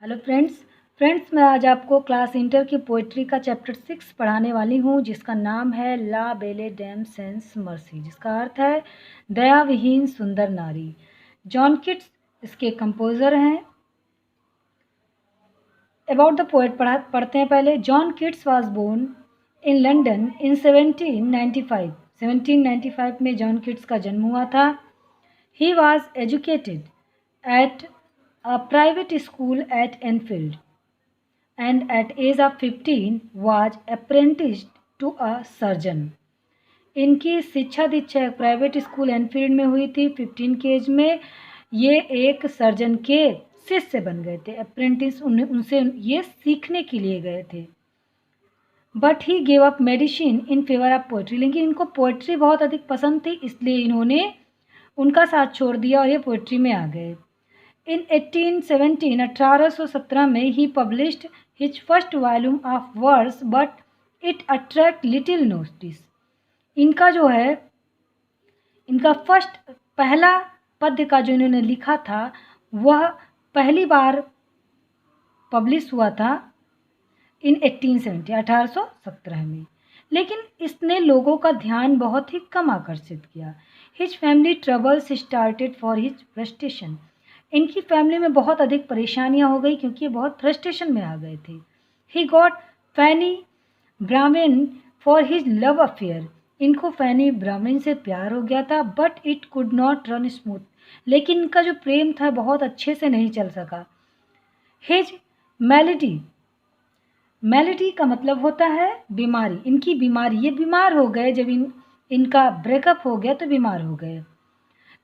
Hello friends मैं आज आपको क्लास इंटर की पोइट्री का चैप्टर 6 पढ़ाने वाली हूँ, जिसका नाम है ला बेले डैम सेंस मर्सी, जिसका अर्थ है दया विहीन सुंदर नारी। जॉन किट्स इसके कंपोज़र हैं। अबाउट द पोएट पढ़ते हैं पहले। John Keats was born in London in 1795 में जॉन किट्स का जन्म हुआ था। He was educated at a private school at Enfield and at age of 15 was apprenticed to a surgeon. इनकी शिक्षा दीक्षा प्राइवेट स्कूल एनफील्ड में हुई थी। 15 के एज में ये एक सर्जन के शिष्य बन गए थे। अप्रेंटिस उनसे ये सीखने के लिए गए थे। But he gave up medicine in favour of poetry, लेकिन इनको पोइट्री बहुत अधिक पसंद थी, इसलिए इन्होंने उनका साथ छोड़ दिया और ये पोइट्री में आ गए। In 1817 में ही published his first volume of verse, but it attract little notice. इनका जो है इनका पहला पद्य का जो इन्होंने लिखा था वह पहली बार पब्लिश हुआ था इन 1817 में, लेकिन इसने लोगों का ध्यान बहुत ही कम आकर्षित किया। His family troubles started for his frustration. इनकी फैमिली में बहुत अधिक परेशानियां हो गई क्योंकि ये बहुत फ्रस्ट्रेशन में आ गए थे। ही गॉट फैनी ब्राह्मण फॉर हिज लव अफेयर, इनको फैनी ब्राह्मण से प्यार हो गया था। But it could not run smooth, लेकिन इनका जो प्रेम था बहुत अच्छे से नहीं चल सका। हिज मैलिडी का मतलब होता है बीमारी। इनकी बीमारी, ये बीमार हो गए जब इनका ब्रेकअप हो गया तो बीमार हो गए।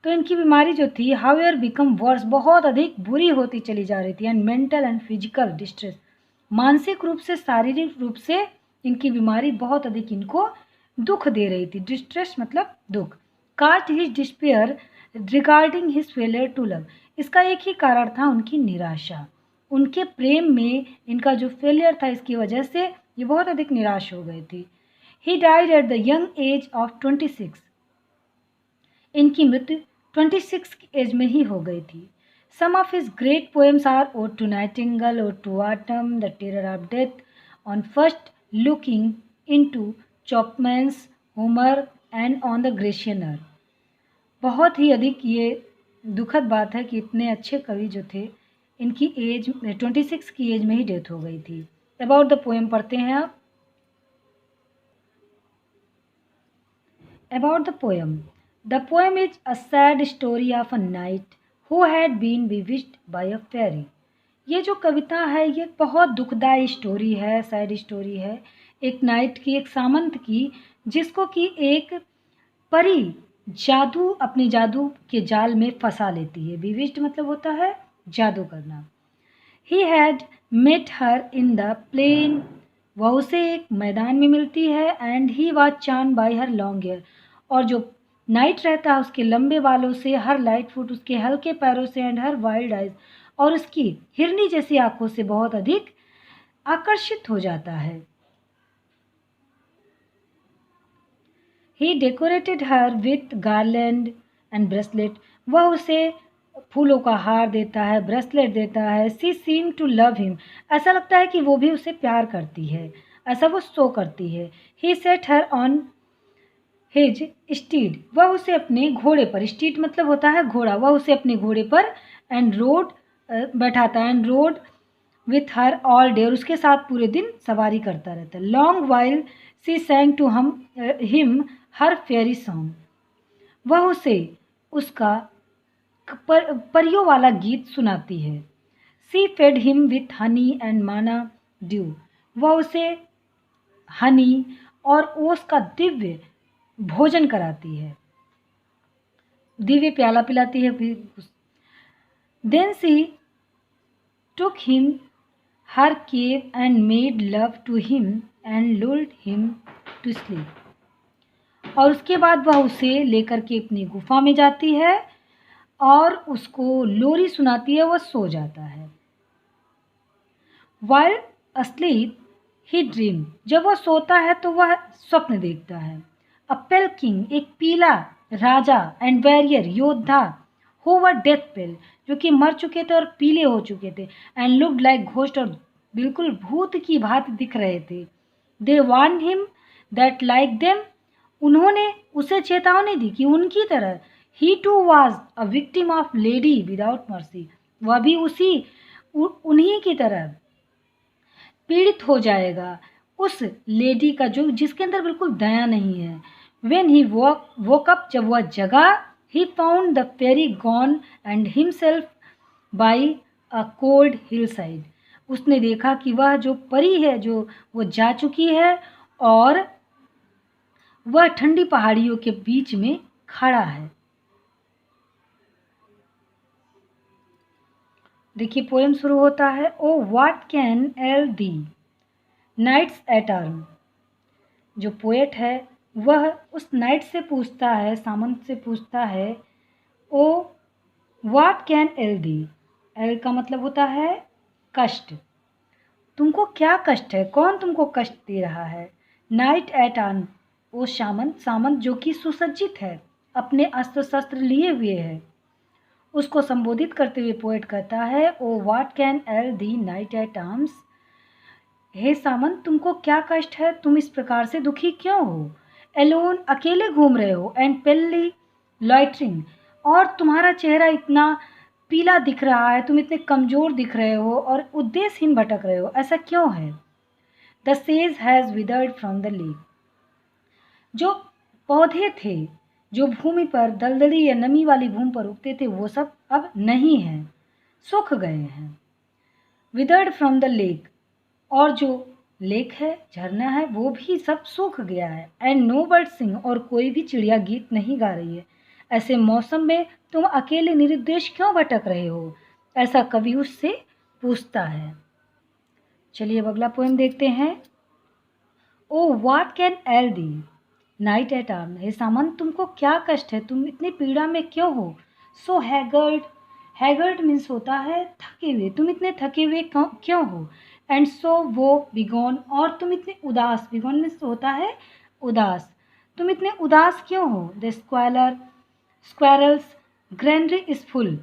तो इनकी बीमारी जो थी हाउएवर बिकम वर्स, बहुत अधिक बुरी होती चली जा रही थी। And mental and physical distress, मानसिक रूप से शारीरिक रूप से इनकी बीमारी बहुत अधिक इनको दुख दे रही थी। डिस्ट्रेस मतलब दुख। Cast his despair regarding his failure to love, इसका एक ही कारण था, उनकी निराशा। उनके प्रेम में इनका जो फेलियर था इसकी वजह से ये बहुत अधिक निराश हो गए थे। He died at the young age of 26, इनकी मृत्यु 26 की एज में ही हो गई थी। Some of his great poems are ode to nightingale, ode to autumn, the terror of death, on first looking into Chapman's Homer and on the Grecian urn. बहुत ही अधिक ये दुखद बात है कि इतने अच्छे कवि जो थे इनकी एज 26 की एज में ही डेथ हो गई थी। अबाउट द पोएम पढ़ते हैं आप। About the poem. The poem is a sad story of a knight who had been bewitched by a fairy. ये जो कविता है ये बहुत दुखदाई स्टोरी है, सैड स्टोरी है। एक नाइट की, एक सामंत की, जिसको कि एक परी अपनी जादू के जाल में फंसा लेती है। bewitched मतलब होता है जादू करना। He had met her in the plain, वह उसे एक मैदान में मिलती है। And he was charmed by her long hair, और जो नाइट रहता है उसके लंबे बालों से, हर लाइट फुट उसके हल्के पैरों से, एंड हर वाइल्ड आइज, और उसकी हिरनी जैसी आंखों से बहुत अधिक आकर्षित हो जाता है। He decorated her with garland and bracelet, वह उसे फूलों का हार देता है, ब्रेसलेट देता है। सी सीम टू लव हिम, ऐसा लगता है कि वो भी उसे प्यार करती है, ऐसा वो शो करती है। He set her on his steed, वह उसे अपने घोड़े पर, स्टीड मतलब होता है घोड़ा, वह उसे अपने घोड़े पर एंड रोड बैठाता है। And rode with her all day, और उसके साथ पूरे दिन सवारी करता रहता है। Long while she sang to him her fairy song, वह उसे उसका परियों वाला गीत सुनाती है। She fed him with honey and manna dew, वह उसे हनी और ओस का दिव्य भोजन कराती है, दिव्य प्याला पिलाती है। Then she took him her cave and made love to him and lulled him to sleep, और उसके बाद वह उसे लेकर के अपनी गुफा में जाती है और उसको लोरी सुनाती है, वह सो जाता है। वाइल अस्लीप ही ड्रीम, जब वह सोता है तो वह स्वप्न देखता है। अ पेल किंग, एक पीला राजा, एंड वैरियर योद्धा, हु वर डेथ पेल, जो कि मर चुके थे और पीले हो चुके थे, एंड लुक्ड लाइक घोस्ट, और बिल्कुल भूत की भांति दिख रहे थे। They warned him that like them, उन्होंने उसे चेतावनी दी कि उनकी तरह ही too was a victim of lady without mercy, वह भी उन्हीं की तरह पीड़ित हो जाएगा, उस लेडी का जो जिसके अंदर बिल्कुल दया नहीं है। वेन ही वोक अप, जब वह जगा, he found the fairy gone and himself by a cold hillside, उसने देखा कि वह जो परी है जो वो जा चुकी है और वह ठंडी पहाड़ियों के बीच में खड़ा है। देखिए पोएम शुरू होता है, O what can ail thee knights at arm. जो पोएट है वह उस नाइट से पूछता है, सामंत से पूछता है, O what can ail the, L का मतलब होता है कष्ट, तुमको क्या कष्ट है, कौन तुमको कष्ट दे रहा है। नाइट एट आर्म, वो सामंत, सामंत जो कि सुसज्जित है, अपने अस्त्र शस्त्र लिए हुए है, उसको संबोधित करते हुए पोएट कहता है, O what can ail thee knight at arms, हे सामंत तुमको क्या कष्ट है, तुम इस प्रकार से दुखी क्यों हो। एलोन, अकेले घूम रहे हो, एंड पेली लॉइटरिंग, और तुम्हारा चेहरा इतना पीला दिख रहा है, तुम इतने कमजोर दिख रहे हो और उद्देश्यहीन भटक रहे हो, ऐसा क्यों है। The sage has withered from the lake, जो पौधे थे जो भूमि पर दलदली या नमी वाली भूमि पर उगते थे वो सब अब नहीं है, सूख गए हैं। विदर्ड फ्रॉम द लेक, और जो लेक है, झरना है, वो भी सब सूख गया है। एंड नो बर्ड सिंग, और कोई भी चिड़िया गीत नहीं गा रही है। ऐसे मौसम में तुम अकेले निरुद्देश क्यों भटक रहे हो, ऐसा कवि उससे पूछता है। चलिए अब अगला पोएम देखते हैं। O what can ail thee knight at arm, हे सामंत तुमको क्या कष्ट है, तुम इतनी पीड़ा में क्यों हो। सो हैगर्ड, हैगर्ड मीन्स होता है थके हुए, तुम इतने थके हुए क्यों हो। एंड सो वो बिगॉन, और तुम इतने उदास, बिगॉन मीन्स होता है उदास, तुम इतने उदास क्यों हो। द स्क्वायरल्स ग्रैंडरी इज फुल,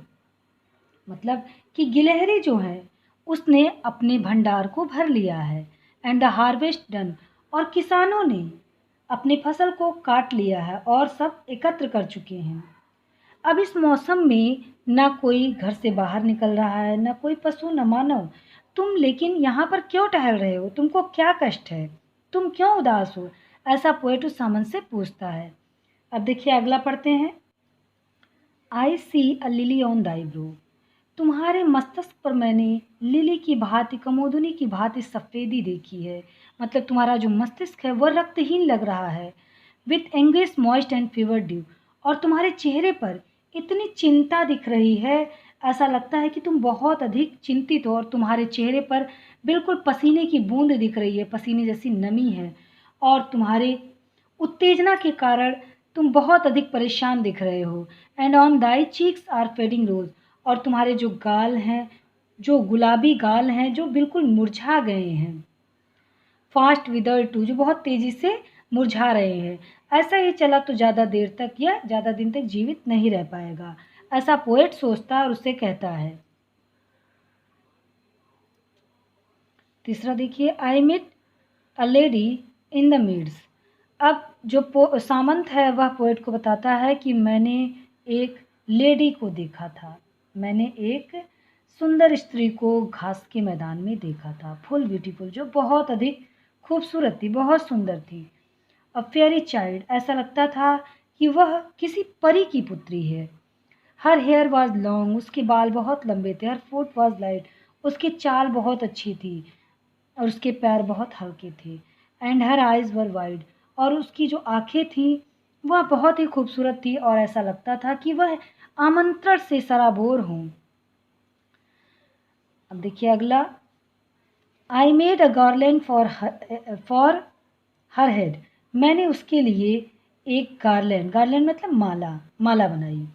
मतलब कि गिलहरी जो है उसने अपने भंडार को भर लिया है। एंड द हार्वेस्ट डन, और किसानों ने अपनी फसल को काट लिया है और सब एकत्र कर चुके हैं। अब इस मौसम में ना कोई घर से बाहर निकल रहा है, ना कोई पशु, न मानव, तुम लेकिन यहाँ पर क्यों टहल रहे हो, तुमको क्या कष्ट है, तुम क्यों उदास हो, ऐसा पोएट उस सामंत से पूछता है। अब देखिए अगला पढ़ते हैं। आई सी अ लिली ऑन दाई ब्रो, तुम्हारे मस्तक पर मैंने लिली की भांति, कमोदनी की भांति सफ़ेदी देखी है, मतलब तुम्हारा जो मस्तिष्क है वह रक्तहीन लग रहा है। With anguish moist and fever due, और तुम्हारे चेहरे पर इतनी चिंता दिख रही है, ऐसा लगता है कि तुम बहुत अधिक चिंतित हो, और तुम्हारे चेहरे पर बिल्कुल पसीने की बूंद दिख रही है, पसीने जैसी नमी है, और तुम्हारे उत्तेजना के कारण तुम बहुत अधिक परेशान दिख रहे हो। And on thy cheeks are fading rose, और तुम्हारे जो गाल हैं, जो गुलाबी गाल हैं, जो बिल्कुल मुरझा गए हैं। फास्ट विदर टू, जो बहुत तेजी से मुरझा रहे हैं। ऐसा ही चला तो ज़्यादा देर तक या ज़्यादा दिन तक जीवित नहीं रह पाएगा, ऐसा पोएट सोचता है और उससे कहता है। तीसरा देखिए, I met a lady in the meads. अब जो सामंत है वह पोएट को बताता है कि मैंने एक लेडी को देखा था, मैंने एक सुंदर स्त्री को घास के मैदान में देखा था। फुल ब्यूटीफुल, जो बहुत अधिक खूबसूरत थी, बहुत सुंदर थी। अ फेयरी चाइल्ड, ऐसा लगता था कि वह किसी परी की पुत्री है। हर हेयर वॉज लॉन्ग, उसके बाल बहुत लंबे थे। हर फुट वॉज लाइट, उसकी चाल बहुत अच्छी थी और उसके पैर बहुत हल्के थे। And her eyes were wide, और उसकी जो आंखें थीं वह बहुत ही खूबसूरत थी और ऐसा लगता था कि वह आमंत्रण से सराबोर हों। अब देखिए अगला, I made a garland for her head, मैंने उसके लिए एक गार्लैंड, गार्लैंड मतलब माला, माला बनाई।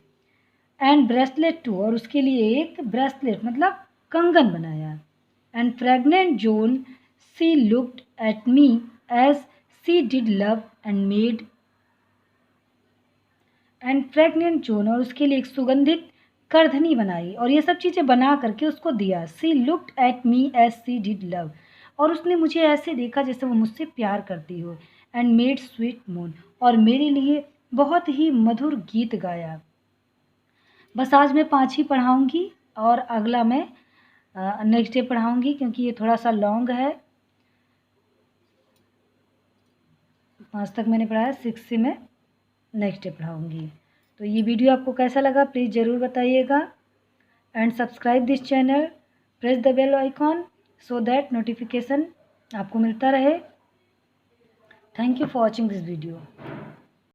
एंड ब्रेसलेट टू, और उसके लिए एक ब्रेसलेट मतलब कंगन बनाया। And fragrant zone, she looked at me as she did love and made. And fragrant zone, और उसके लिए एक सुगंधित करधनी बनाई और ये सब चीज़ें बना करके उसको दिया। She looked at me as she did love, और उसने मुझे ऐसे देखा जैसे वो मुझसे प्यार करती हो। एंड मेड स्वीट मून, और मेरे लिए बहुत ही मधुर गीत गाया। बस आज मैं 5 ही पढ़ाऊँगी और अगला मैं नेक्स्ट डे पढ़ाऊँगी, क्योंकि ये थोड़ा सा लॉन्ग है। 5 तक मैंने पढ़ाया, 6 से मैं नेक्स्ट डे पढ़ाऊँगी। तो ये वीडियो आपको कैसा लगा प्लीज़ ज़रूर बताइएगा। And subscribe this channel, press the bell icon so that notification आपको मिलता रहे। Thank you for watching this video.